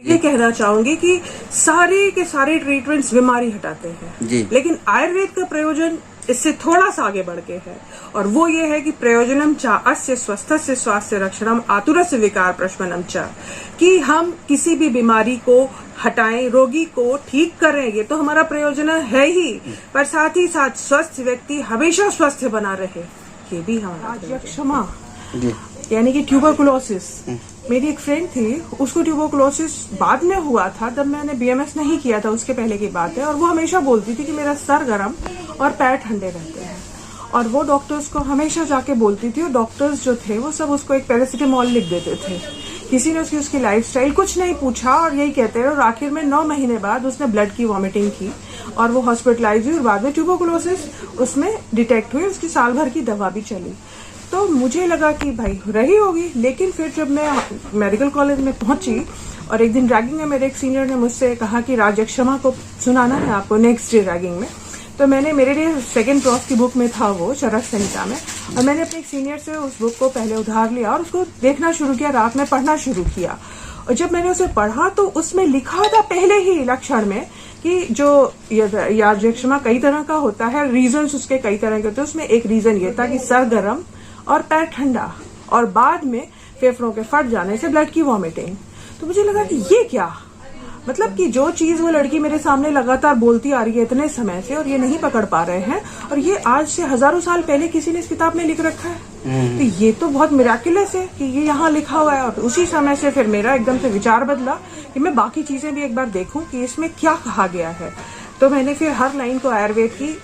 ये कहना चाहूंगी कि सारे के सारे ट्रीटमेंट्स बीमारी हटाते हैं जी। लेकिन आयुर्वेद का प्रयोजन इससे थोड़ा सा आगे बढ़ के है और वो ये है कि प्रयोजनम चा अस्य स्वस्थस्य स्वास्थ्य रक्षणम आतुरस्य विकार प्रशमनम चा, कि हम किसी भी बीमारी को हटाएं, रोगी को ठीक करें, ये तो हमारा प्रयोजन है ही, पर साथ ही साथ स्वस्थ व्यक्ति हमेशा स्वस्थ बना रहे, ये भी हमारा क्षमा यानी कि ट्यूबरकुलोसिस। मेरी एक फ्रेंड थी, उसको ट्यूबरकुलोसिस बाद में हुआ था, तब मैंने बीएमएस नहीं किया था, उसके पहले की बात है, और वो हमेशा बोलती थी कि मेरा सर गर्म और पैर ठंडे रहते हैं, और वो डॉक्टर्स को हमेशा जाके बोलती थी, और डॉक्टर्स जो थे वो सब उसको एक पैरासिटामोल लिख देते थे। किसी ने उसकी लाइफस्टाइल कुछ नहीं पूछा और यही कहते रहे, और आखिर में 9 महीने बाद उसने ब्लड की वॉमिटिंग की और वो हॉस्पिटलाइज हुई और बाद में ट्यूबरकुलोसिस उसमें डिटेक्ट हुई, उसकी साल भर की दवा भी चली। तो मुझे लगा कि भाई रही होगी, लेकिन फिर जब मैं मेडिकल कॉलेज में पहुंची और एक दिन रैगिंग में मेरे एक सीनियर ने मुझसे कहा कि राजक्षमा को सुनाना है आपको नेक्स्ट डे रैगिंग में, तो मैंने, मेरे लिए सेकंड प्रॉफ की बुक में था वो चरक संहिता में, और मैंने अपने एक सीनियर से उस बुक को पहले उधार लिया और उसको देखना शुरू किया, रात में पढ़ना शुरू किया। और जब मैंने उसे पढ़ा तो उसमें लिखा था पहले ही लक्षण में कि जो राजक्षमा कई तरह का होता है, रीजंस उसके कई तरह के होते हैं, उसमें एक रीजन ये था कि सर गर्म और पैर ठंडा और बाद में फेफड़ों के फट जाने से ब्लड की वॉमिटिंग। तो मुझे लगा कि ये क्या, मतलब कि जो चीज वो लड़की मेरे सामने लगातार बोलती आ रही है इतने समय से और ये नहीं पकड़ पा रहे हैं, और ये आज से हजारों साल पहले किसी ने इस किताब में लिख रखा है, तो ये तो बहुत मिराकुलस है कि ये यहाँ लिखा हुआ है। और उसी समय से फिर मेरा एकदम से विचार बदला कि मैं बाकी चीजें भी एक बार देखूं कि इसमें क्या कहा गया है। तो मैंने फिर हर लाइन को आयुर्वेद की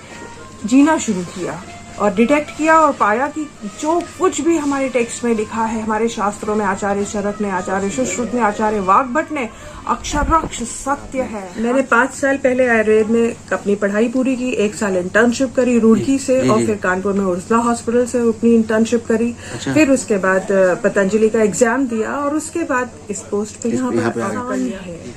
जीना शुरू किया और डिटेक्ट किया और पाया कि जो कुछ भी हमारे टेक्स्ट में लिखा है, हमारे शास्त्रों में आचार्य चरक ने, आचार्य सुश्रुत ने, आचार्य वाग्भट ने, अक्षरक्ष सत्य है। मैंने 5 साल पहले आयुर्वेद में अपनी पढ़ाई पूरी की, 1 साल इंटर्नशिप करी रुड़की से और फिर कानपुर में उर्सला हॉस्पिटल से अपनी इंटर्नशिप करी। अच्छा। फिर उसके बाद पतंजलि का एग्जाम दिया और उसके बाद इस पोस्ट पे यहाँ पर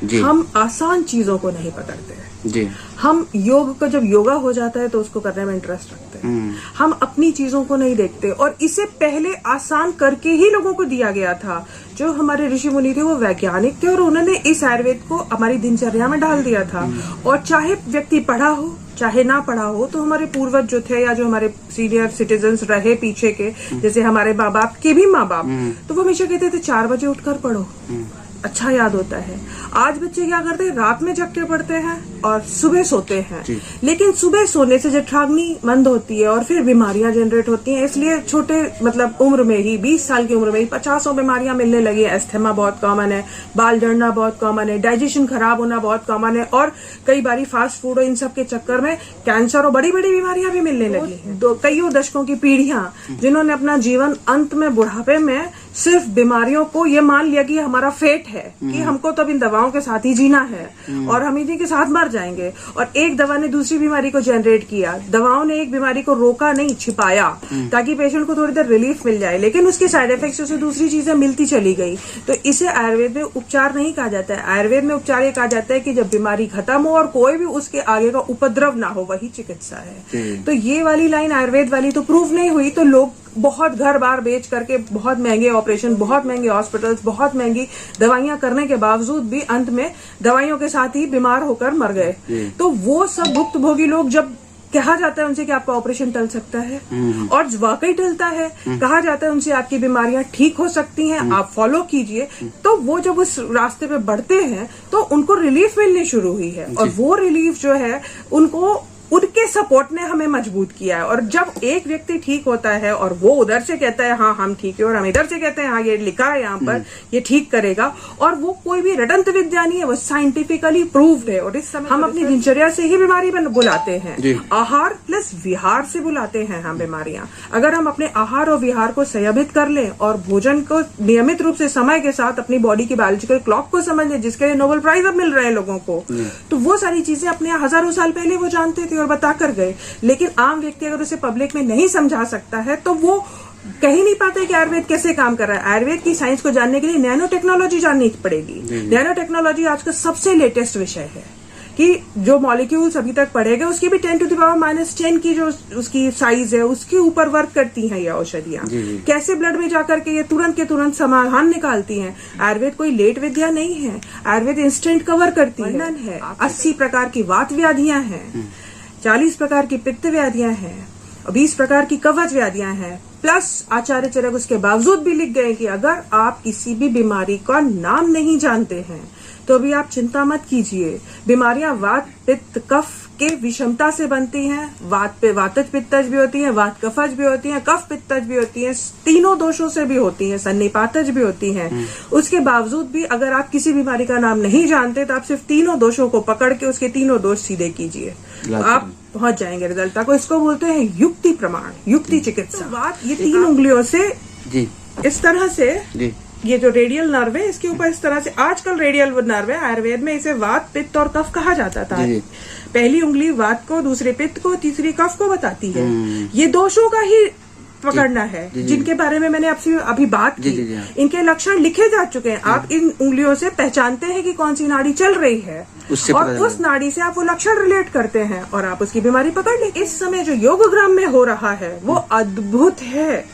है। हम आसान चीजों को नहीं पकड़ते जी। हम योग को, जब योगा हो जाता है तो उसको करने में इंटरेस्ट रखते हैं, हम अपनी चीजों को नहीं देखते, और इसे पहले आसान करके ही लोगों को दिया गया था। जो हमारे ऋषि मुनि थे वो वैज्ञानिक थे और उन्होंने इस आयुर्वेद को हमारी दिनचर्या में डाल दिया था। और चाहे व्यक्ति पढ़ा हो चाहे ना पढ़ा हो, तो हमारे पूर्वज जो थे या जो हमारे सीनियर सिटीजन्स रहे पीछे के, जैसे हमारे माँ बाप के भी माँ बाप, तो वो हमेशा कहते थे 4 बजे उठकर पढ़ो, अच्छा याद होता है। आज बच्चे क्या करते हैं, रात में जग के पढ़ते हैं और सुबह सोते हैं, लेकिन सुबह सोने से जठराग्नि मंद होती है और फिर बीमारियां जनरेट होती हैं। इसलिए छोटे मतलब उम्र में ही 20 साल की उम्र में ही 50 बीमारियां मिलने लगी है। एस्थेमा बहुत कॉमन है, बाल झड़ना बहुत कॉमन है, डाइजेशन खराब होना बहुत कॉमन है, और कई बारी फास्ट फूड और इन सब के चक्कर में कैंसर और बड़ी बड़ी बीमारियां भी मिलने लगी है। कई दशकों की पीढ़ियां जिन्होंने अपना जीवन अंत में बुढ़ापे में सिर्फ बीमारियों को ये मान लिया कि हमारा फेट है, कि हमको तो अब इन दवाओं के साथ ही जीना है और हम इन्हीं के साथ मर जाएंगे। और एक दवा ने दूसरी बीमारी को जनरेट किया, दवाओं ने एक बीमारी को रोका नहीं, छिपाया, ताकि पेशेंट को थोड़ी देर रिलीफ मिल जाए, लेकिन उसके साइड इफेक्ट्स से उसे दूसरी चीजें मिलती चली गई। तो इसे आयुर्वेद में उपचार नहीं कहा जाता है। आयुर्वेद में उपचार ये कहा जाता है कि जब बीमारी खत्म हो और कोई भी उसके आगे का उपद्रव ना हो, वही चिकित्सा है। तो ये वाली लाइन आयुर्वेद वाली तो प्रूव नहीं हुई, तो लोग बहुत घर बार बेच करके, बहुत महंगे ऑपरेशन, बहुत महंगे हॉस्पिटल्स, बहुत महंगी दवाइयां करने के बावजूद भी अंत में दवाइयों के साथ ही बीमार होकर मर गए। तो वो सब भुक्तभोगी लोग, जब कहा जाता है उनसे कि आपका ऑपरेशन टल सकता है और वाकई टलता है, कहा जाता है उनसे आपकी बीमारियां ठीक हो सकती हैं, आप फॉलो कीजिए, तो वो जब उस रास्ते पे बढ़ते हैं तो उनको रिलीफ मिलनी शुरू हुई है। और वो रिलीफ जो है उनको उनके सपोर्ट ने हमें मजबूत किया है। और जब एक व्यक्ति ठीक होता है और वो उधर से कहता है हाँ हम ठीक है, और हम इधर से कहते हैं हाँ ये लिखा है यहाँ पर ये ठीक करेगा, और वो कोई भी रटंत विद्या नहीं है, वो साइंटिफिकली प्रूव्ड है। और इस समय हम अपनी दिनचर्या से ही बीमारी बुलाते हैं, आहार प्लस विहार से बुलाते हैं हम बीमारियां। अगर हम अपने आहार और विहार को संयमित कर लें और भोजन को नियमित रूप से समय के साथ अपनी बॉडी की बायोलॉजिकल क्लॉक को समझ लें, जिसके लिए नोबेल प्राइज अब मिल रहे हैं लोगों को, तो वो सारी चीजें अपने हजारों साल पहले वो जानते थे और बता कर गए। लेकिन आम व्यक्ति अगर उसे पब्लिक में नहीं समझा सकता है तो वो कह ही नहीं पाता कि आयुर्वेद कैसे काम कर रहा है। आयुर्वेद की साइंस को जानने के लिए नैनो टेक्नोलॉजी जाननी पड़ेगी। नैनो टेक्नोलॉजी आज का सबसे लेटेस्ट विषय है, कि जो मॉलिक्यूल्स अभी तक पढ़े गए उसकी भी 10⁻⁻10 की जो उसकी साइज है उसके ऊपर वर्क करती हैं ये औषधियां। कैसे ब्लड में जाकर के ये तुरंत के तुरंत समाधान निकालती हैं। आयुर्वेद कोई लेट विद्या नहीं है, आयुर्वेद इंस्टेंट कवर करती है। 80 प्रकार की वात व्याधियां हैं, 40 प्रकार की पित्त व्याधियां हैं, 20 प्रकार की कवच व्याधियां हैं। प्लस आचार्य चरक उसके बावजूद भी लिख गए कि अगर आप किसी भी बीमारी का नाम नहीं जानते हैं तो भी आप चिंता मत कीजिए। बीमारियां वात पित्त कफ के विषमता से बनती हैं। वात पे वातज पित्तज भी होती है, वात कफज भी होती है, कफ पित्तज भी होती है, तीनों दोषों से भी होती है, सन्निपातज भी होती हैं। उसके बावजूद भी अगर आप किसी बीमारी का नाम नहीं जानते तो आप सिर्फ तीनों दोषों को पकड़ के उसके तीनों दोष सीधे कीजिए, आप पहुंच जाएंगे रिजल्ट तक। इसको बोलते हैं युक्ति प्रमाण, युक्ति चिकित्सा। बात ये 3 उंगलियों से इस तरह से ये जो रेडियल नर्व है इसके ऊपर इस तरह से, आजकल रेडियल नर्व है, आयुर्वेद में इसे वात पित्त और कफ कहा जाता था। पहली उंगली वात को, दूसरी पित्त को, तीसरी कफ को बताती है। ये दोषों का ही पकड़ना है जिनके बारे में मैंने आपसे अभी बात की। इनके लक्षण लिखे जा चुके हैं। आप इन उंगलियों से पहचानते हैं कि कौन सी नाड़ी चल रही है और उस नाड़ी से आप वो लक्षण रिलेट करते हैं और आप उसकी बीमारी पकड़ लें। इस समय जो योगग्राम में हो रहा है वो अद्भुत है।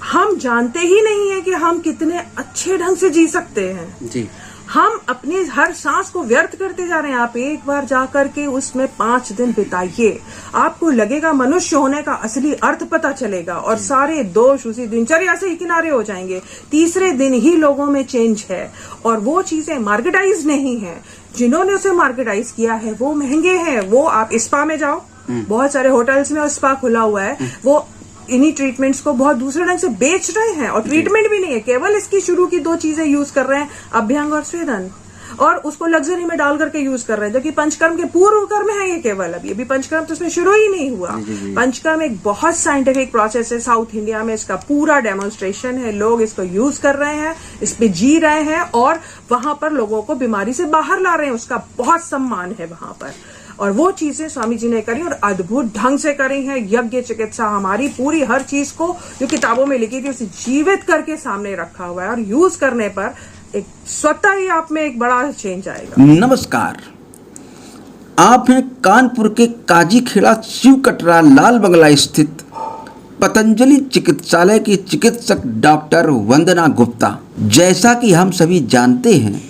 हम जानते ही नहीं है कि हम कितने अच्छे ढंग से जी सकते हैं जी। हम अपनी हर सांस को व्यर्थ करते जा रहे हैं। आप एक बार जाकर के उसमें 5 दिन बिताइए, आपको लगेगा मनुष्य होने का असली अर्थ पता चलेगा और सारे दोष उसी दिनचर्या से ही किनारे हो जाएंगे। तीसरे दिन ही लोगों में चेंज है और वो चीजें मार्केटाइज नहीं है। जिन्होंने उसे मार्केटाइज किया है वो महंगे हैं। वो आप स्पा में जाओ, बहुत सारे होटल्स में स्पा खुला हुआ है, वो इन्हीं ट्रीटमेंट्स को बहुत दूसरे ढंग से बेच रहे हैं और ट्रीटमेंट भी नहीं है, केवल इसकी शुरू की 2 चीजें यूज कर रहे हैं, अभ्यंग और स्वेदन, और उसको लग्जरी में डाल करके यूज कर रहे हैं, जो कि पंचकर्म के पूर्व कर्म है ये केवल। अभी पंचकर्म तो उसमें शुरू ही नहीं हुआ। पंचकर्म एक बहुत साइंटिफिक प्रोसेस है। साउथ इंडिया में इसका पूरा डेमोन्स्ट्रेशन है, लोग इसको यूज कर रहे हैं, इस पे जी रहे हैं और वहां पर लोगों को बीमारी से बाहर ला रहे हैं। उसका बहुत सम्मान है वहां पर और वो चीजें स्वामी जी ने करी और अद्भुत ढंग से करी हैं। यज्ञ चिकित्सा हमारी पूरी हर चीज को जो किताबों में लिखी थी उसे जीवित करके सामने रखा हुआ है और यूज करने पर एक स्वतः ही आप में एक बड़ा चेंज आएगा। नमस्कार, आप हैं कानपुर के काजी खेड़ा शिव कटरा लाल बंगला स्थित पतंजलि चिकित्सालय की चिकित्सक डॉक्टर वंदना गुप्ता। जैसा कि हम सभी जानते हैं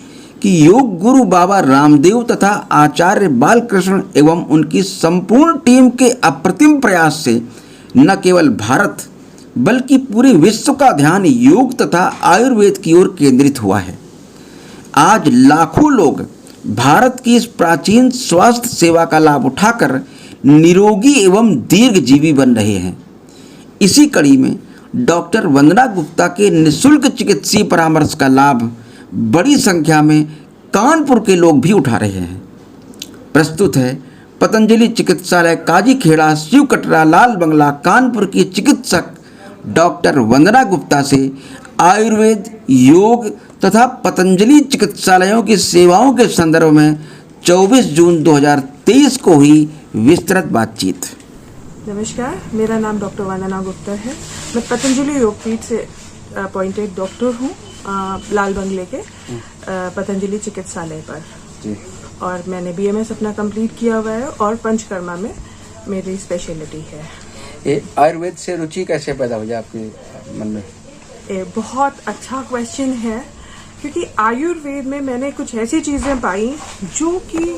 कि योग गुरु बाबा रामदेव तथा आचार्य बालकृष्ण एवं उनकी संपूर्ण टीम के अप्रतिम प्रयास से न केवल भारत बल्कि पूरे विश्व का ध्यान योग तथा आयुर्वेद की ओर केंद्रित हुआ है। आज लाखों लोग भारत की इस प्राचीन स्वास्थ्य सेवा का लाभ उठाकर निरोगी एवं दीर्घजीवी बन रहे हैं। इसी कड़ी में डॉक्टर वंदना गुप्ता के निःशुल्क चिकित्सीय परामर्श का लाभ बड़ी संख्या में कानपुर के लोग भी उठा रहे हैं। प्रस्तुत है पतंजलि चिकित्सालय काजी खेड़ा शिव कटरा लाल बंगला कानपुर की चिकित्सक डॉक्टर वंदना गुप्ता से आयुर्वेद, योग तथा पतंजलि चिकित्सालयों की सेवाओं के संदर्भ में 24 जून 2023 को हुई विस्तृत बातचीत। नमस्कार, मेरा नाम डॉक्टर वंदना गुप्ता है। मैं पतंजलि योगपीठ से अपॉइंटेड डॉक्टर हूँ, लाल बंगले के पतंजलि चिकित्सालय पर जी। और मैंने BMS अपना कंप्लीट किया हुआ है और पंचकर्मा में मेरी स्पेशलिटी है। ये आयुर्वेद से रुचि कैसे पैदा हुई आपके मन में? बहुत अच्छा क्वेश्चन है, क्योंकि आयुर्वेद में मैंने कुछ ऐसी चीजें पाई जो कि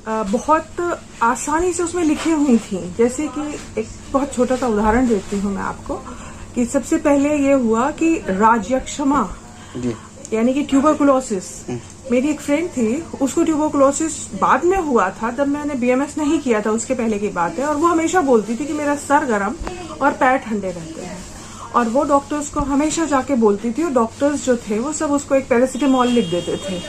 बहुत आसानी से उसमें लिखी हुई थी। जैसे कि एक बहुत छोटा सा उदाहरण देती हूँ मैं आपको कि सबसे पहले ये हुआ कि राजयक्षमा यानी कि ट्यूबरकुलोसिस, मेरी एक फ्रेंड थी, उसको ट्यूबरकुलोसिस बाद में हुआ था, तब मैंने BMS नहीं किया था, उसके पहले की बात है। और वो हमेशा बोलती थी कि मेरा सर गर्म और पैर ठंडे रहते हैं और वो डॉक्टर्स को हमेशा जाके बोलती थी और डॉक्टर्स जो थे वो सब उसको एक पैरासिटामोल लिख देते थे।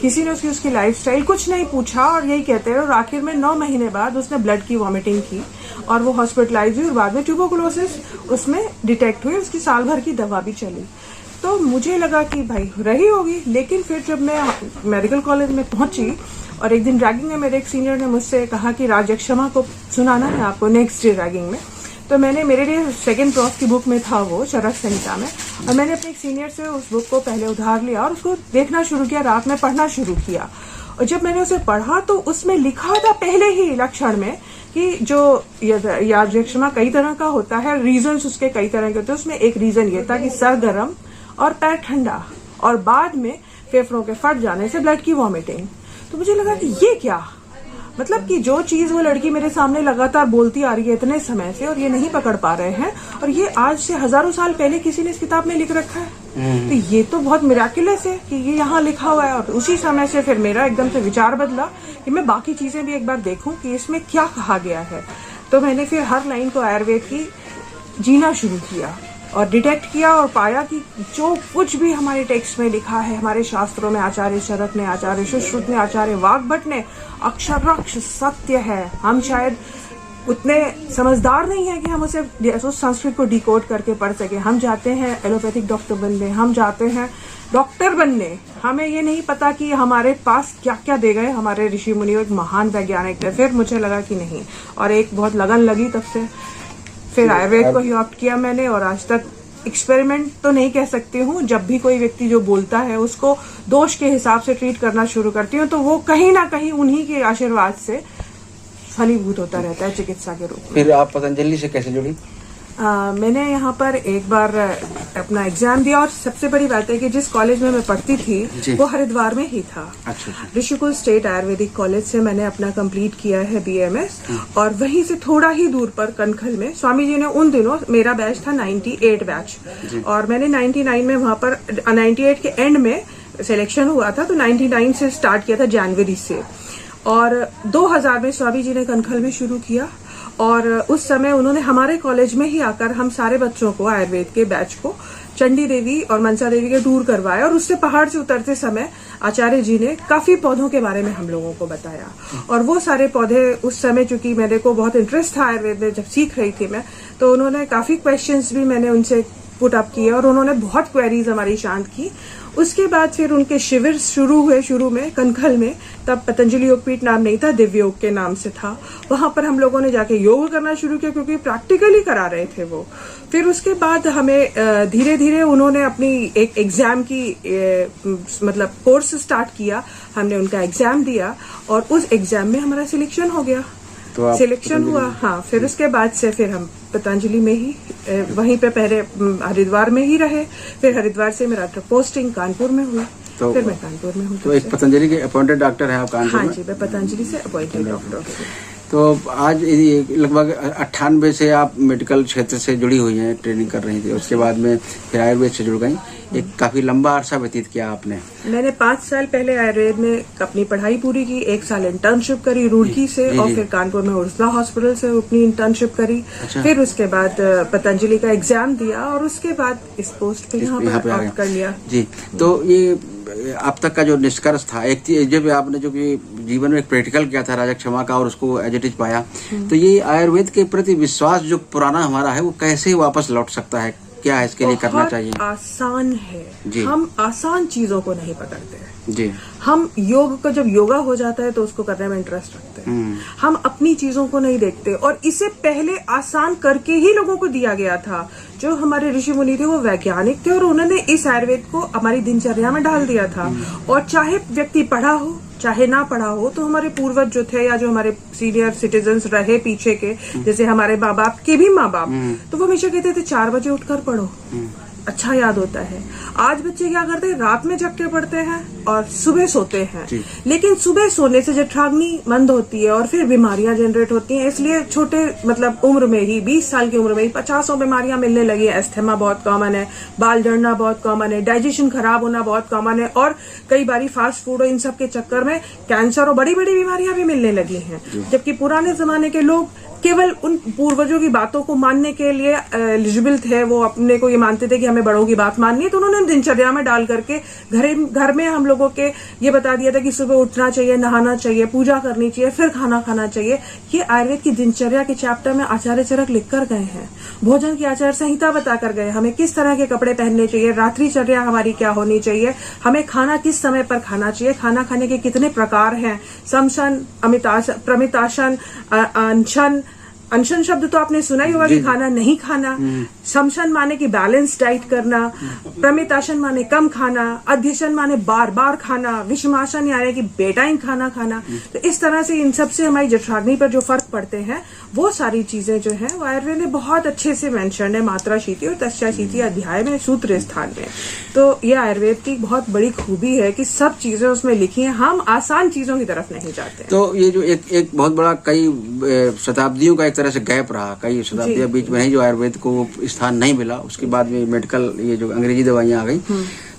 किसी ने उसकी लाइफस्टाइल कुछ नहीं पूछा और यही कहते रहे और आखिर में 9 महीने बाद उसने ब्लड की वॉमिटिंग की और वो हॉस्पिटलाइज हुई और बाद में ट्यूबरकुलोसिस उसमें डिटेक्ट हुई। उसकी साल भर की दवा भी चली। तो मुझे लगा कि भाई रही होगी, लेकिन फिर जब मैं मेडिकल कॉलेज में पहुंची और एक दिन रैगिंग में मेरे एक सीनियर ने मुझसे कहा कि राजयक्षमा को सुनाना है आपको नेक्स्ट डे रैगिंग में, तो मैंने मेरे लिए 2nd प्रॉफ की बुक में था वो चरक संहिता में, और मैंने अपने एक सीनियर से उस बुक को पहले उधार लिया और उसको देखना शुरू किया, रात में पढ़ना शुरू किया और जब मैंने उसे पढ़ा तो उसमें लिखा था पहले ही लक्षण में कि जो यादृक्षमा कई तरह का होता है, रीजंस उसके कई तरह के होते हैं। उसमें एक रीजन ये था कि सर गर्म और पैर ठंडा और बाद में फेफड़ों के फट जाने से ब्लड की वॉमिटिंग। तो मुझे लगा कि ये क्या, मतलब कि जो चीज वो लड़की मेरे सामने लगातार बोलती आ रही है इतने समय से और ये नहीं पकड़ पा रहे हैं, और ये आज से हजारों साल पहले किसी ने इस किताब में लिख रखा है। तो ये तो बहुत मिराकुलस है कि ये यहाँ लिखा हुआ है। और उसी समय से फिर मेरा एकदम से विचार बदला कि मैं बाकी चीजें भी एक बार देखूं कि इसमें क्या कहा गया है। तो मैंने फिर हर लाइन को आयुर्वेद की जीना शुरू किया और डिटेक्ट किया और पाया कि जो कुछ भी हमारे टेक्स्ट में लिखा है, हमारे शास्त्रों में आचार्य चरक ने, आचार्य सुश्रुत ने, आचार्य वाग्भट ने, अक्षरक्ष सत्य है। हम शायद उतने समझदार नहीं है कि हम उसे संस्कृत को डिकोड करके पढ़ सके। हम जाते हैं एलोपैथिक डॉक्टर बनने, हम जाते हैं डॉक्टर बनने, हमें ये नहीं पता कि हमारे पास क्या क्या दे गए हमारे ऋषि मुनि। एक महान वैज्ञानिक थे। फिर मुझे लगा कि नहीं, और एक बहुत लगन लगी तब से फिर आयुर्वेद को ही ऑप्ट किया मैंने। और आज तक एक्सपेरिमेंट तो नहीं कह सकती हूँ, जब भी कोई व्यक्ति जो बोलता है उसको दोष के हिसाब से ट्रीट करना शुरू करती हूँ तो वो कहीं ना कहीं उन्हीं के आशीर्वाद से फलीभूत होता रहता है चिकित्सा के रूप में। फिर आप पतंजलि से कैसे जुड़ी? मैंने यहाँ पर एक बार अपना एग्जाम दिया और सबसे बड़ी बात है कि जिस कॉलेज में मैं पढ़ती थी वो हरिद्वार में ही था। अच्छा। ऋषिकुल स्टेट आयुर्वेदिक कॉलेज से मैंने अपना कंप्लीट किया है BMS। और वहीं से थोड़ा ही दूर पर कनखल में स्वामी जी ने उन दिनों, मेरा बैच था 98 बैच, और मैंने 99 में वहां पर 98 के एंड में सिलेक्शन हुआ था, तो 99 से स्टार्ट किया था जनवरी से। और 2000 में स्वामी जी ने कनखल में शुरू किया और उस समय उन्होंने हमारे कॉलेज में ही आकर हम सारे बच्चों को, आयुर्वेद के बैच को, चंडी देवी और मनसा देवी के टूर करवाए। और उससे पहाड़ से उतरते समय आचार्य जी ने काफी पौधों के बारे में हम लोगों को बताया। और वो सारे पौधे उस समय, चूंकि मेरे को बहुत इंटरेस्ट था आयुर्वेद में, जब सीख रही थी मैं, तो उन्होंने काफी क्वेश्चंस भी मैंने उनसे पुट अप किए और उन्होंने बहुत क्वेरीज हमारी शांत की। उसके बाद फिर उनके शिविर शुरू हुए, शुरू में कनखल में, तब पतंजलि योगपीठ नाम नहीं था, दिव्य योग के नाम से था। वहां पर हम लोगों ने जाके योग करना शुरू किया क्योंकि प्रैक्टिकली करा रहे थे वो। फिर उसके बाद हमें धीरे धीरे उन्होंने अपनी एक एग्जाम की मतलब कोर्स स्टार्ट किया। हमने उनका एग्जाम दिया और उस एग्जाम में हमारा सिलेक्शन हो गया। तो सिलेक्शन हुआ, हाँ। फिर उसके बाद से फिर हम पतंजलि में ही, वहीं पे पहले हरिद्वार में ही रहे। फिर हरिद्वार से मेरा पोस्टिंग कानपुर में हुई। तो फिर मैं कानपुर में हूँ। तो एक पतंजलि के अपॉइंटेड डॉक्टर है आप कानपुर में? हाँ जी, मैं पतंजलि से अपॉइंटेड डॉक्टर हूँ। तो आज लगभग 98 से आप मेडिकल क्षेत्र से जुड़ी हुई हैं, ट्रेनिंग कर रही थी। उसके बाद में फिर आयुर्वेद से जुड़ गई। एक काफी लंबा अरसा व्यतीत किया आपने। मैंने 5 साल पहले आयुर्वेद में अपनी पढ़ाई पूरी की, 1 साल इंटर्नशिप करी रुड़की से, और फिर कानपुर में उर्सला हॉस्पिटल से अपनी इंटर्नशिप करी। अच्छा। फिर उसके बाद पतंजलि का एग्जाम दिया और उसके बाद इस पोस्ट पे यहाँ पर ऑप्ट कर लिया जी। तो ये अब तक का जो निष्कर्ष था, एक जब आपने जो कि जीवन में एक प्रैक्टिकल किया था राजा क्षमा का और उसको एज इट इज पाया, तो ये आयुर्वेद के प्रति विश्वास जो पुराना हमारा है वो कैसे वापस लौट सकता है? क्या है इसके लिए करना चाहिए? आसान है। हम आसान चीजों को नहीं पकड़ते हैं जी। हम योग को, जब योगा हो जाता है तो उसको करने में इंटरेस्ट रखते हैं। हम अपनी चीजों को नहीं देखते। और इसे पहले आसान करके ही लोगों को दिया गया था। जो हमारे ऋषि मुनि थे वो वैज्ञानिक थे और उन्होंने इस आयुर्वेद को हमारी दिनचर्या में डाल दिया था। और चाहे व्यक्ति पढ़ा हो चाहे ना पढ़ा हो, तो हमारे पूर्वज जो थे या जो हमारे सीनियर सिटीजन्स रहे पीछे के, जैसे हमारे माँ बाप के भी माँ बाप, तो वो हमेशा कहते थे 4 बजे उठकर पढ़ो, अच्छा याद होता है। आज बच्चे क्या करते हैं, रात में जग के पढ़ते हैं और सुबह सोते हैं। लेकिन सुबह सोने से जठराग्नि मंद होती है और फिर बीमारियां जनरेट होती हैं। इसलिए छोटे मतलब उम्र में ही, 20 साल की उम्र में ही 50 बीमारियां मिलने लगी है। एस्थमा बहुत कॉमन है, बाल झड़ना बहुत कॉमन है, डाइजेशन खराब होना बहुत कॉमन है, और कई बारी फास्ट फूड और इन सब के चक्कर में कैंसर और बड़ी बड़ी बीमारियां भी मिलने लगी हैं। जबकि पुराने जमाने के लोग केवल उन पूर्वजों की बातों को मानने के लिए एलिजिबल थे। वो अपने को ये मानते थे कि हमें बड़ों की बात माननी है, तो उन्होंने दिनचर्या में डाल करके घर में हम लोगों के ये बता दिया था कि सुबह उठना चाहिए, नहाना चाहिए, पूजा करनी चाहिए, फिर खाना खाना चाहिए। ये आयुर्वेद की दिनचर्या के चैप्टर में आचार्य चरक लिख कर गए हैं। भोजन की आचार संहिता बताकर गए, हमें किस तरह के कपड़े पहनने चाहिए, रात्रिचर्या हमारी क्या होनी चाहिए, हमें खाना किस समय पर खाना चाहिए, खाना खाने के कितने प्रकार हैं, समशन, प्रमिताशन, अनशन। अनशन शब्द तो आपने सुना ही होगा कि खाना नहीं खाना। समशन माने कि बैलेंस डाइट करना, प्रमितासन माने कम खाना, अध्यशन माने बार बार खाना, विषमासन यानी कि बेटाइम खाना खाना। तो इस तरह से इन सब से हमारी जठराग्नि पर जो फर्क पड़ते हैं वो सारी चीजें जो है वो आयुर्वेद में बहुत अच्छे से मेंशन है, मात्रा शीति और तस्या शीति अध्याय में सूत्र स्थान में। तो ये आयुर्वेद की बहुत बड़ी खूबी है कि सब चीजें उसमें लिखी हैं, हम आसान चीजों की तरफ नहीं जाते। तो ये जो एक बहुत बड़ा कई शताब्दियों का एक तरह से गैप रहा, कई शताब्दियों बीच में ही जो आयुर्वेद को स्थान नहीं मिला, उसके बाद में मेडिकल ये जो अंग्रेजी दवाइयां आ गई।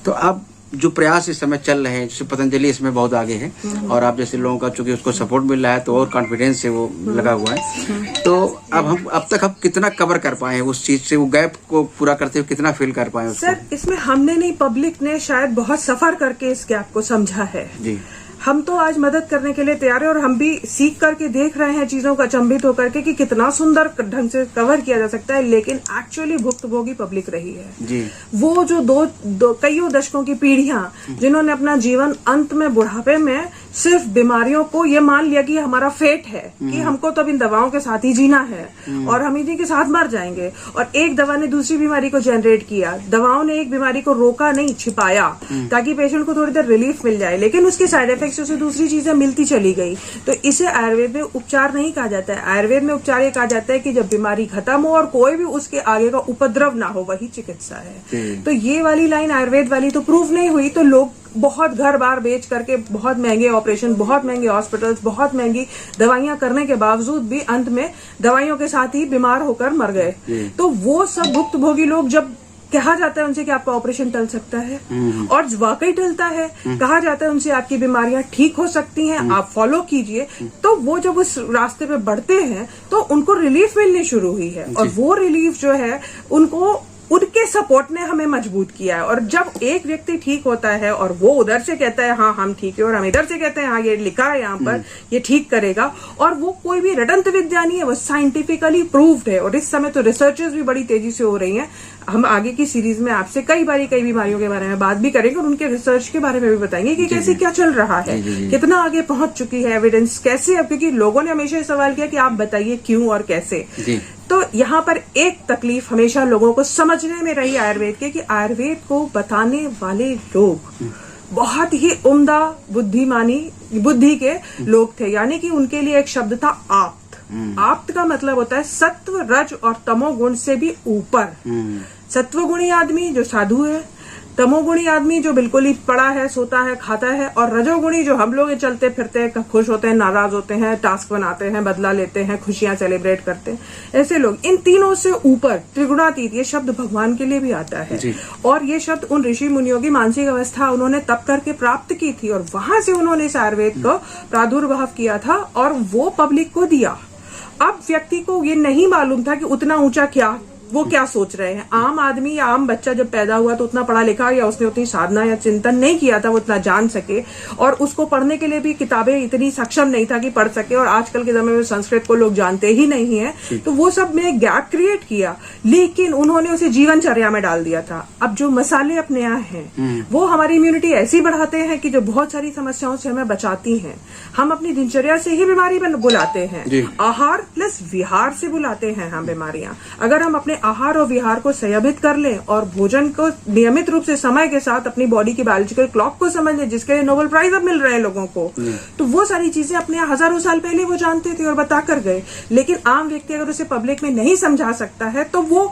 तो अब जो प्रयास इस समय चल रहे हैं, जैसे पतंजलि इसमें बहुत आगे है और आप जैसे लोगों का चूंकि उसको सपोर्ट मिल रहा है तो और कॉन्फिडेंस से वो लगा हुआ है। तो अब तक हम कितना कवर कर पाए हैं उस चीज से, वो गैप को पूरा करते हुए कितना फिल कर पाए उसको? सर इसमें हमने नहीं, पब्लिक ने शायद बहुत सफर करके इस गैप को समझा है जी। हम तो आज मदद करने के लिए तैयार है और हम भी सीख करके देख रहे हैं चीजों का अचंभित होकर के कि कितना सुंदर ढंग से कवर किया जा सकता है। लेकिन एक्चुअली भुक्तभोगी पब्लिक रही है जी। वो जो कईयों दशकों की पीढ़ियां जिन्होंने अपना जीवन अंत में बुढ़ापे में सिर्फ बीमारियों को ये मान लिया कि हमारा फेट है कि हमको तो अब इन दवाओं के साथ ही जीना है और हम इन्हीं के साथ मर जाएंगे। और एक दवा ने दूसरी बीमारी को जनरेट किया, दवाओं ने एक बीमारी को रोका नहीं, छिपाया ताकि पेशेंट को थोड़ी देर रिलीफ मिल जाए, लेकिन उसके साइड इफेक्ट से दूसरी चीजें मिलती चली गई। तो इसे आयुर्वेद में उपचार नहीं कहा जाता है। आयुर्वेद में उपचार ये कहा जाता है कि जब बीमारी खत्म हो और कोई भी उसके आगे का उपद्रव ना हो, वही चिकित्सा है। तो ये वाली लाइन आयुर्वेद वाली तो प्रूव नहीं हुई, तो लोग बहुत घर बार बेच करके बहुत महंगे ऑपरेशन, बहुत महंगे हॉस्पिटल्स, बहुत महंगी दवाइयां करने के बावजूद भी अंत में दवाइयों के साथ ही बीमार होकर मर गए। तो वो सब भुक्तभोगी लोग, जब कहा जाता है उनसे कि आपका ऑपरेशन टल सकता है और वाकई टलता है, कहा जाता है उनसे आपकी बीमारियां ठीक हो सकती हैं, आप फॉलो कीजिए, तो वो जब उस रास्ते पे बढ़ते हैं तो उनको रिलीफ मिलनी शुरू हुई है। और वो रिलीफ जो है उनको उनके सपोर्ट ने हमें मजबूत किया है। और जब एक व्यक्ति ठीक होता है और वो उधर से कहता है हाँ हम ठीक है, और हम इधर से कहते हैं हाँ ये लिखा है यहाँ पर ये ठीक करेगा, और वो कोई भी रटंत विद्या नहीं है, वो साइंटिफिकली प्रूव्ड है। और इस समय तो रिसर्चेस भी बड़ी तेजी से हो रही हैं। हम आगे की सीरीज में आपसे कई बीमारियों के बारे में बात भी करेंगे और उनके रिसर्च के बारे में भी बताएंगे कि कैसे क्या चल रहा है, कितना आगे पहुंच चुकी है एविडेंस, कैसे। अब क्योंकि लोगों ने हमेशा सवाल किया कि आप बताइए क्यों और कैसे। तो यहाँ पर एक तकलीफ हमेशा लोगों को समझने में रही आयुर्वेद के, कि आयुर्वेद को बताने वाले लोग बहुत ही उम्दा बुद्धि के लोग थे। यानी कि उनके लिए एक शब्द था आप्त। आप्त का मतलब होता है सत्व, रज और तमोगुण से भी ऊपर। सत्वगुणी आदमी जो साधु है, तमोगुणी आदमी जो बिल्कुल ही पड़ा है, सोता है, खाता है, और रजोगुणी जो हम लोग चलते फिरते हैं, खुश होते हैं, नाराज होते हैं, टास्क बनाते हैं, बदला लेते हैं, खुशियां सेलिब्रेट करते हैं, ऐसे लोग। इन तीनों से ऊपर त्रिगुणातीत, ये शब्द भगवान के लिए भी आता है। और ये शब्द उन ऋषि मुनियों की मानसिक अवस्था उन्होंने तप करके प्राप्त की थी और वहां से उन्होंने इस आयुर्वेद को प्रादुर्भाव किया था और वो पब्लिक को दिया। अब व्यक्ति को ये नहीं मालूम था कि उतना ऊंचा वो क्या सोच रहे हैं। आम आदमी या आम बच्चा जब पैदा हुआ तो उतना पढ़ा लिखा या उसने उतनी साधना या चिंतन नहीं किया था वो उतना जान सके, और उसको पढ़ने के लिए भी किताबें इतनी सक्षम नहीं था कि पढ़ सके। और आजकल के समय में संस्कृत को लोग जानते ही नहीं है, तो वो सब में गैप क्रिएट किया। लेकिन उन्होंने उसे जीवनचर्या में डाल दिया था। अब जो मसाले अपने यहाँ हैं वो हमारी इम्यूनिटी ऐसी बढ़ाते हैं कि जो बहुत सारी समस्याओं से हमें बचाती हैं। हम अपनी दिनचर्या से ही बीमारी बुलाते हैं, आहार प्लस विहार से बुलाते हैं हम बीमारियां। अगर हम अपने आहार और विहार को संयमित कर लें और भोजन को नियमित रूप से समय के साथ अपनी बॉडी की बायोलॉजिकल क्लॉक को समझ लें, जिसके लिए नोबेल प्राइज अब मिल रहे हैं लोगों को, तो वो सारी चीजें अपने हजारों साल पहले वो जानते थे और बता कर गए। लेकिन आम व्यक्ति अगर उसे पब्लिक में नहीं समझा सकता है तो वो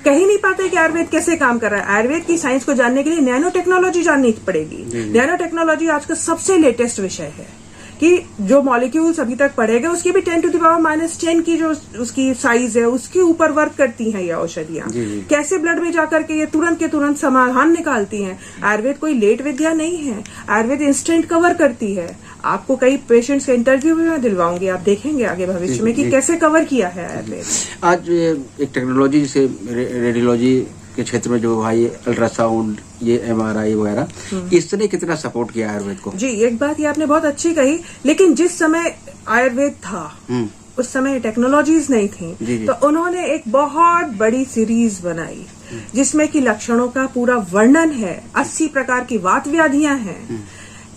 कह ही नहीं पाते कि आयुर्वेद कैसे काम कर रहा है। आयुर्वेद की साइंस को जानने के लिए नैनो टेक्नोलॉजी जाननी पड़ेगी। नैनो टेक्नोलॉजी आज का सबसे लेटेस्ट विषय है कि जो मॉलिक्यूल्स अभी तक पढ़े गए उसकी भी 10⁻⁻10 की जो उसकी साइज है उसके ऊपर वर्क करती हैं ये औषधियां। कैसे ब्लड में जाकर के ये तुरंत के तुरंत समाधान निकालती हैं। आयुर्वेद कोई लेट विद्या नहीं है, आयुर्वेद इंस्टेंट कवर करती है। आपको कई पेशेंट्स के इंटरव्यू भी मैं दिलवाऊंगी, आप देखेंगे आगे भविष्य में कि कैसे कवर किया है आयुर्वेद। आज एक टेक्नोलॉजी जैसे रेडियोलॉजी के क्षेत्र में जो भाई अल्ट्रासाउंड, ये MRI वगैरह, इसने कितना सपोर्ट किया आयुर्वेद को? जी, एक बात ये आपने बहुत अच्छी कही, लेकिन जिस समय आयुर्वेद था उस समय टेक्नोलॉजीज नहीं थी, तो उन्होंने एक बहुत बड़ी सीरीज बनाई जिसमें कि लक्षणों का पूरा वर्णन है। 80 प्रकार की वात व्याधियां हैं,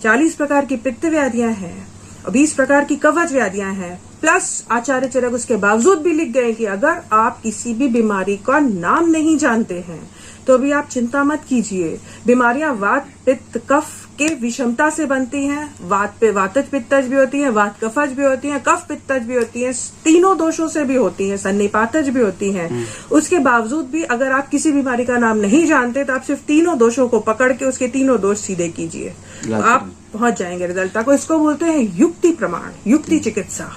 40 प्रकार की पित्त व्याधियां हैं, 20 प्रकार की कवच व्याधियां हैं, प्लस आचार्य चरक उसके बावजूद भी लिख गए कि अगर आप किसी भी बीमारी का नाम नहीं जानते हैं तो भी आप चिंता मत कीजिए। बीमारियां वात पित्त कफ के विषमता से बनती हैं। वात पे वातज पित्तज भी होती है, वात कफज भी होती है, कफ पित्तज भी होती है, तीनों दोषों से भी होती है, सन्निपातज भी होती हैं। उसके बावजूद भी अगर आप किसी बीमारी का नाम नहीं जानते तो आप सिर्फ तीनों दोषों को पकड़ के उसके तीनों दोष सीधे कीजिए, आप पहुंच जाएंगे रिजल्ट तक। इसको बोलते हैं युक्ति प्रमाण, युक्ति चिकित्सा।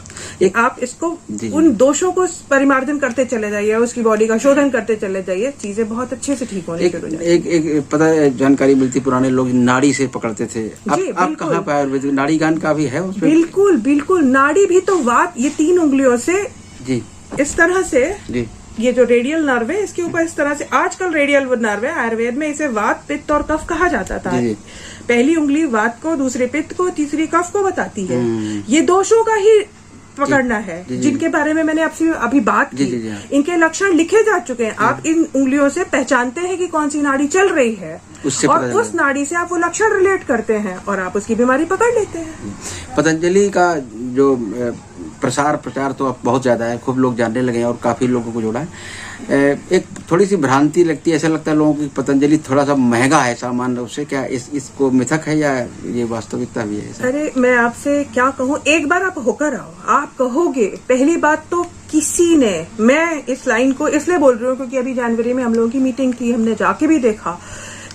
आप इसको उन दोषों को परिमार्जन करते चले जाइए, उसकी बॉडी का शोधन करते चले जाइए, चीजें बहुत अच्छे से ठीक होने शुरू हो जाएंगी। एक पता है जानकारी मिलती, पुराने लोग नाड़ी से पकड़ते थे, आप कहाँ पे आयुर्वेदिक नाड़ी गान का भी है उसमें? बिल्कुल बिल्कुल, नाड़ी भी तो वात, ये 3 उंगलियों से जी इस तरह से जी, ये जो रेडियल नर्व है इसके ऊपर इस तरह से, आजकल रेडियल नर्व है, आयुर्वेद में इसे वात पित्त और कफ कहा जाता था। जी, पहली उंगली वात को, दूसरे पित्त को, तीसरी कफ को बताती है। ये दोषों का ही पकड़ना है जिनके बारे में मैंने आपसे अभी बात की। इनके लक्षण लिखे जा चुके हैं, आप इन उंगलियों से पहचानते हैं कि कौन सी नाड़ी चल रही है और उस नाड़ी से आप वो लक्षण रिलेट करते हैं और आप उसकी बीमारी पकड़ लेते हैं। पतंजलि का जो प्रचार तो अब बहुत ज्यादा है, खूब लोग जानने लगे हैं और काफी लोगों को जोड़ा है। एक थोड़ी सी भ्रांति लगती है, ऐसा लगता है लोगों को पतंजलि थोड़ा सा महंगा है सामान्य रूप से, क्या इसको मिथक है या ये वास्तविकता भी है? अरे मैं आपसे क्या कहूँ, एक बार आप होकर आओ, आप कहोगे। पहली बात तो किसी ने, मैं इस लाइन को इसलिए बोल रही हूँ क्योंकि अभी जनवरी में हम लोगों की मीटिंग थी, हमने जाके भी देखा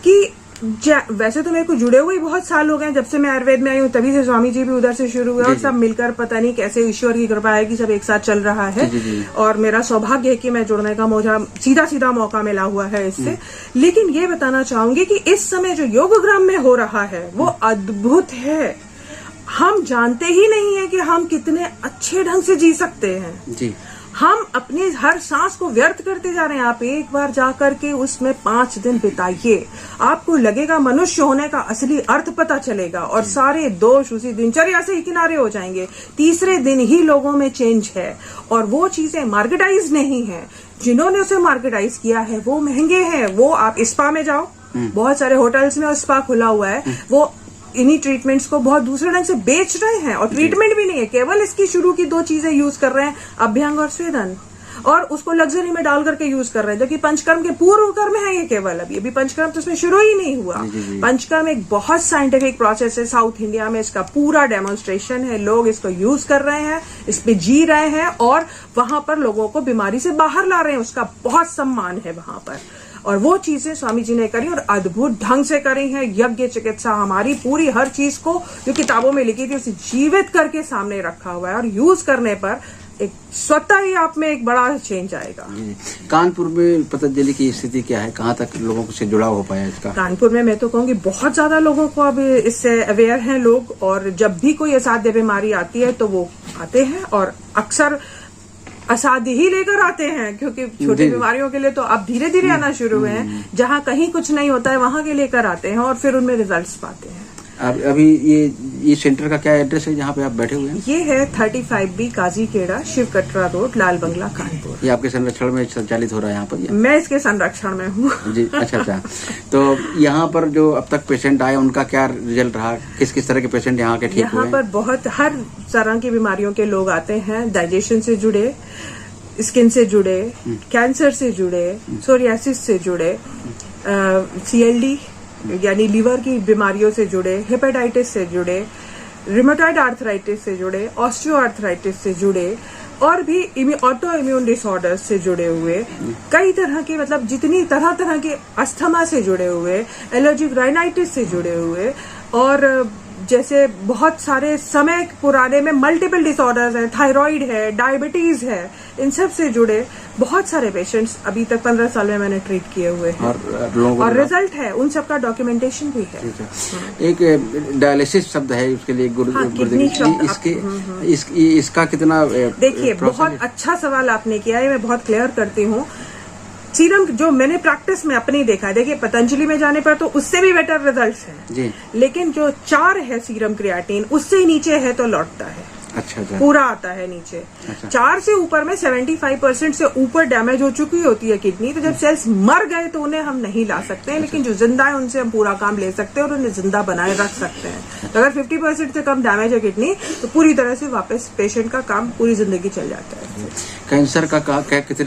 कि वैसे तो मेरे को जुड़े हुए बहुत साल हो गए, जब से मैं आयुर्वेद में आई हूँ तभी से स्वामी जी भी उधर से शुरू हुए और सब मिलकर पता नहीं कैसे ईश्वर की कृपा है कि सब एक साथ चल रहा है। और मेरा सौभाग्य है कि मैं जुड़ने का मुझे सीधा मौका मिला हुआ है इससे। लेकिन ये बताना चाहूंगी कि इस समय जो योगग्राम में हो रहा है वो अद्भुत है। हम जानते ही नहीं है कि हम कितने अच्छे ढंग से जी सकते हैं जी। हम अपनी हर सांस को व्यर्थ करते जा रहे हैं। आप एक बार जाकर के उसमें 5 दिन बिताइए, आपको लगेगा मनुष्य होने का असली अर्थ पता चलेगा और सारे दोष उसी दिनचर्या से ही किनारे हो जाएंगे। तीसरे दिन ही लोगों में चेंज है और वो चीजें मार्केटाइज नहीं है। जिन्होंने उसे मार्केटाइज किया है वो महंगे हैं। वो आप स्पा में जाओ, बहुत सारे होटल्स में स्पा खुला हुआ है, वो इन्हीं ट्रीटमेंट्स को बहुत दूसरे ढंग से बेच रहे हैं और ट्रीटमेंट भी नहीं है, केवल इसकी शुरू की 2 चीजें यूज कर रहे हैं, अभ्यंग और स्वेदन, और उसको लग्जरी में डाल करके यूज कर रहे हैं, जो कि पंचकर्म के पूर्व कर्म है ये केवल। अभी पंचकर्म तो उसमें शुरू ही नहीं हुआ। पंचकर्म एक बहुत साइंटिफिक प्रोसेस है, साउथ इंडिया में इसका पूरा डेमोन्स्ट्रेशन है, लोग इसको यूज कर रहे हैं, इस पे जी रहे हैं और वहां पर लोगों को बीमारी से बाहर ला रहे हैं, उसका बहुत सम्मान है वहां पर। और वो चीजें स्वामी जी ने करी और अद्भुत ढंग से करी हैं। यज्ञ चिकित्सा हमारी पूरी हर चीज को जो किताबों में लिखी थी उसे जीवित करके सामने रखा हुआ है और यूज करने पर एक स्वतः ही आप में एक बड़ा चेंज आएगा। कानपुर में पतंजलि की स्थिति क्या है, कहाँ तक लोगों से जुड़ाव हो पाया इसका? कानपुर में मैं तो कहूँगी बहुत ज्यादा लोगों को अब इससे अवेयर हैं लोग, और जब भी कोई असाध्य बीमारी आती है तो वो आते हैं और अक्सर असाध्य ही लेकर आते हैं, क्योंकि छोटी बीमारियों के लिए तो अब धीरे धीरे आना शुरू हुए हैं। जहाँ कहीं कुछ नहीं होता है वहां के लेकर आते हैं और फिर उनमें रिजल्ट्स पाते हैं। अभी ये सेंटर का क्या एड्रेस है जहाँ पे आप बैठे हुए हैं? ये है 35B काजी केड़ा, शिव कटरा रोड, लाल बंगला, कानपुर। ये आपके संरक्षण में संचालित हो रहा है यहाँ पर? मैं इसके संरक्षण में हूँ जी। अच्छा। तो यहाँ पर जो अब तक पेशेंट आए उनका क्या रिजल्ट रहा, किस किस तरह के पेशेंट यहाँ के ठीक हुए? यहाँ पर बहुत हर तरह की बीमारियों के लोग आते हैं, डाइजेशन से जुड़े, स्किन से जुड़े, कैंसर से जुड़े, सोरियासिस से जुड़े, CLD यानी लीवर की बीमारियों से जुड़े, हेपेटाइटिस से जुड़े, रिमेटॉइड आर्थराइटिस से जुड़े, ऑस्टियो आर्थराइटिस से जुड़े और भी ऑटो इम्यून डिसऑर्डर से जुड़े हुए, कई तरह के, मतलब जितनी तरह के, अस्थमा से जुड़े हुए, एलर्जिक राइनाइटिस से जुड़े हुए, और जैसे बहुत सारे समय पुराने में मल्टीपल डिसऑर्डर्स हैं, थायराइड है, डायबिटीज है, इन सब से जुड़े बहुत सारे पेशेंट्स अभी तक 15 साल में मैंने ट्रीट किए हुए हैं और रिजल्ट है, उन सब का डॉक्यूमेंटेशन भी है। एक डायलिसिस शब्द है उसके लिए इसका कितना? देखिए बहुत अच्छा सवाल आपने किया है, मैं बहुत क्लियर करती हूँ। सीरम जो मैंने प्रैक्टिस में अपनी देखा है, देखिए पतंजलि में जाने पर तो उससे भी बेटर रिजल्ट्स हैं जी, लेकिन जो 4 है सीरम क्रिएटिन उससे नीचे है तो लौटता है। अच्छा अच्छा पूरा आता है नीचे। अच्छा। 4 से ऊपर में 75% से ऊपर डैमेज हो चुकी होती है किडनी, तो जब सेल्स मर गए तो उन्हें हम नहीं ला सकते हैं, लेकिन जो जिंदा है उनसे हम पूरा काम ले सकते हैं और उन्हें जिंदा बनाए रख सकते हैं। तो अगर 50% से कम डैमेज है किडनी तो पूरी तरह से वापस पेशेंट का काम पूरी जिंदगी चल जाता है। कैंसर का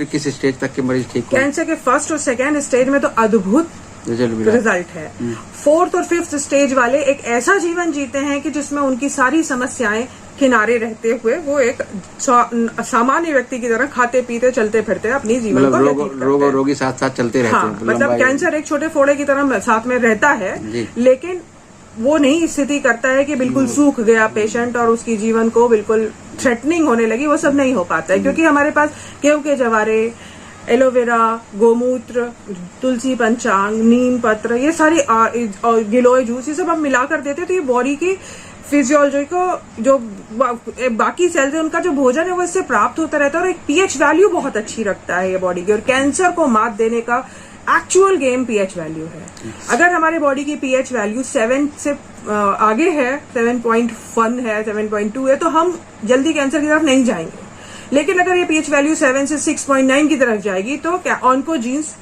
किस स्टेज तक के मरीज ठीक हुए? कैंसर के फर्स्ट और सेकेंड स्टेज में तो अद्भुत रिजल्ट है। 4th और 5th स्टेज वाले एक ऐसा जीवन जीते हैं कि जिसमें उनकी सारी समस्याएं किनारे रहते हुए वो एक सामान्य व्यक्ति की तरह खाते पीते चलते फिरते अपनी जीवन को व्यतीत करते हैं। रोग और रोगी साथ साथ चलते रहते हाँ, हैं। मतलब कैंसर एक छोटे फोड़े की तरह साथ में रहता है, लेकिन वो नहीं स्थिति करता है कि बिल्कुल सूख गया पेशेंट और उसकी जीवन को बिल्कुल थ्रेटनिंग होने लगी, वो सब नहीं हो पाता है, क्योंकि हमारे पास गेहूं के जवारे, एलोवेरा, गोमूत्र, तुलसी पंचांग, नीम पत्र, ये सारी गिलोय जूस, ये सब हम मिलाकर देते हैं, तो ये बॉडी की फिजियोलॉजी को जो बाकी सेल्स है उनका जो भोजन है वो इससे प्राप्त होता रहता है और एक पीएच वैल्यू बहुत अच्छी रखता है ये बॉडी की। और कैंसर को मात देने का एक्चुअल गेम पीएच वैल्यू है। अगर हमारे बॉडी की पीएच वैल्यू 7 से आगे है, 7.1 है, 7.2 है, तो हम जल्दी कैंसर की तरफ नहीं जाएंगे। लेकिन अगर ये पीएच वैल्यू 7 से 6.9 की तरफ जाएगी तो क्या ऑन्कोजीन्स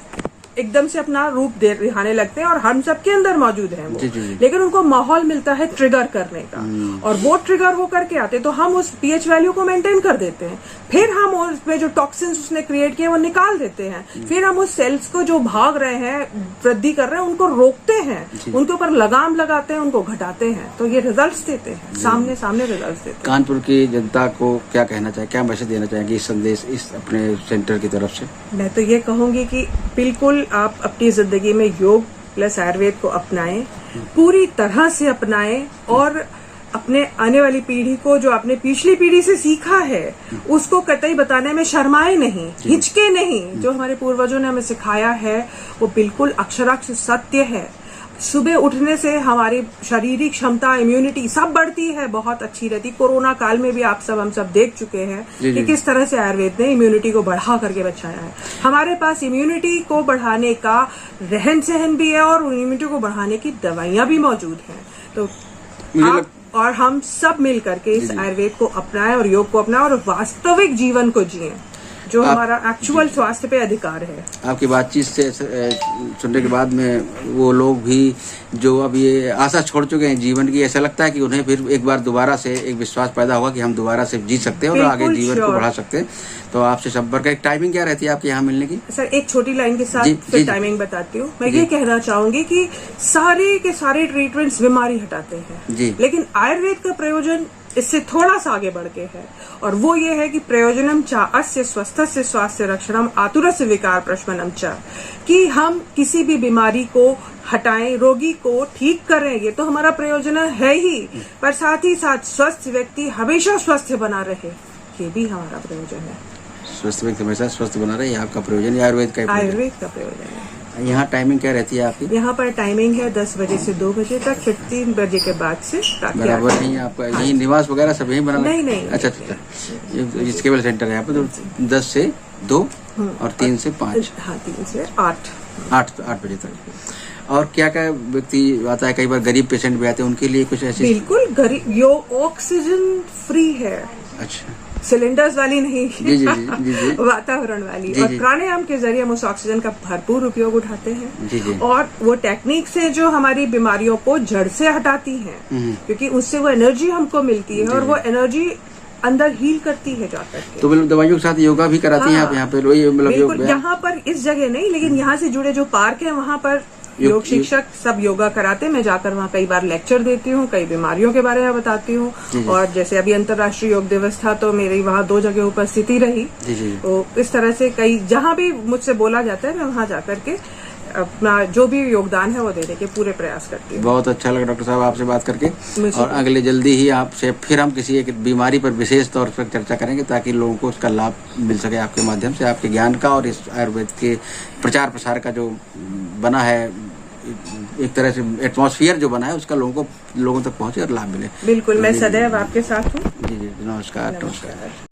एकदम से अपना रूप दिखाने लगते हैं और हम सबके अंदर मौजूद हैं वो। लेकिन उनको माहौल मिलता है ट्रिगर करने का और वो ट्रिगर होकर के आते तो हम उस पीएच वैल्यू को मेंटेन कर देते हैं, फिर हम उसमें जो टॉक्सिन्स उसने क्रिएट किए वो निकाल देते हैं, फिर हम उस सेल्स को जो भाग रहे हैं वृद्धि कर रहे हैं उनको रोकते हैं, उनके ऊपर लगाम लगाते हैं, उनको घटाते हैं, तो ये रिजल्ट देते हैं, सामने सामने रिजल्ट देते हैं। कानपुर की जनता को क्या कहना चाहिए, क्या मैसेज देना चाहेंगे इस संदेश इस अपने सेंटर की तरफ से? मैं तो ये कहूंगी कि बिल्कुल आप अपनी जिंदगी में योग प्लस आयुर्वेद को अपनाएं, पूरी तरह से अपनाएं और अपने आने वाली पीढ़ी को जो आपने पिछली पीढ़ी से सीखा है उसको कतई बताने में शर्माए नहीं, हिचके नहीं। जो हमारे पूर्वजों ने हमें सिखाया है वो बिल्कुल अक्षराक्ष सत्य है। सुबह उठने से हमारी शारीरिक क्षमता, इम्यूनिटी सब बढ़ती है, बहुत अच्छी रहती। कोरोना काल में भी हम सब देख चुके हैं कि किस तरह से आयुर्वेद ने इम्यूनिटी को बढ़ा करके बचाया है। हमारे पास इम्यूनिटी को बढ़ाने का रहन सहन भी है और इम्यूनिटी को बढ़ाने की दवाइयां भी मौजूद हैं। तो आप और हम सब मिल करके इस आयुर्वेद को अपनाएं और योग को अपनाएं और वास्तविक जीवन को जिएं जो हमारा एक्चुअल स्वास्थ्य पे अधिकार है। आपकी बातचीत से सुनने के बाद में वो लोग भी जो अब ये आशा छोड़ चुके हैं जीवन की, ऐसा लगता है कि उन्हें फिर एक बार दोबारा से एक विश्वास पैदा होगा कि हम दोबारा से जी सकते हैं और आगे जीवन को बढ़ा सकते हैं। तो आपसे संपर्क, एक टाइमिंग क्या रहती है आपके यहाँ मिलने की? सर एक छोटी लाइन के साथ फिर टाइमिंग बताती हूँ। मैं ये कहना चाहूंगी कि सारे के सारे ट्रीटमेंट्स बीमारी हटाते हैं, लेकिन आयुर्वेद का प्रयोजन इससे थोड़ा सा आगे बढ़ के है और वो ये है कि प्रयोजनम चा अस्य स्वस्थस्य स्वास्थ्य रक्षणम आतुरस्य विकार प्रशमनम च, कि हम किसी भी बीमारी को हटाएं, रोगी को ठीक करें, ये तो हमारा प्रयोजन है ही, पर साथ ही साथ स्वस्थ व्यक्ति हमेशा स्वस्थ बना रहे, ये भी हमारा प्रयोजन है। स्वस्थ व्यक्ति हमेशा स्वस्थ बना रहे, आपका प्रयोजन आयुर्वेद का प्रयोजन है। यहाँ टाइमिंग क्या रहती है आपकी? यहाँ पर टाइमिंग है 10 बजे से 2 बजे तक, फिर 3 बजे के बाद से बराबर नहीं आपका यही निवास वगैरह सब यही बना? नहीं। अच्छा, इस केवल सेंटर है यहाँ पे, तो 10 से 2 और 3 से 5। हाँ, 3 से 8 बजे तक। और क्या क्या व्यक्ति आता है? कई बार गरीब पेशेंट भी आते हैं, उनके लिए कुछ ऐसे? बिल्कुल गरीब, यो ऑक्सीजन फ्री है। अच्छा, सिलेंडर्स वाली नहीं, जी। वातावरण वाली। और प्राणायाम के जरिए हम उस ऑक्सीजन का भरपूर उपयोग उठाते हैं जी। और वो टेक्निक से जो हमारी बीमारियों को जड़ से हटाती हैं, क्योंकि उससे वो एनर्जी हमको मिलती है और वो एनर्जी अंदर हील करती है जाकर के। तो मतलब दवाइयों के साथ योगा भी कराती हैं आप यहाँ पे? बिल्कुल, यहाँ पर इस जगह नहीं, लेकिन यहाँ से जुड़े जो पार्क है वहाँ पर योग शिक्षक सब योगा कराते हैं। मैं जाकर वहाँ कई बार लेक्चर देती हूँ, कई बीमारियों के बारे में बताती हूँ। और जैसे अभी अंतर्राष्ट्रीय योग दिवस था तो मेरी वहाँ 2 जगह उपस्थिति रही। तो इस तरह से कई जहाँ भी मुझसे बोला जाता है मैं वहाँ जाकर के अपना जो भी योगदान है वो देने के पूरे प्रयास करती हूँ। बहुत अच्छा लगा डॉक्टर साहब आपसे बात करके, और अगले जल्दी ही आपसे फिर हम किसी एक बीमारी पर विशेष तौर पर चर्चा करेंगे ताकि लोगों को उसका लाभ मिल सके आपके माध्यम से, आपके ज्ञान का और इस आयुर्वेद के प्रचार प्रसार का जो बना है, एक तरह से एटमॉस्फेयर जो बना है उसका लोगों तक पहुंचे और लाभ मिले। बिल्कुल, मैं सदैव आपके साथ हूँ। जी, नमस्कार।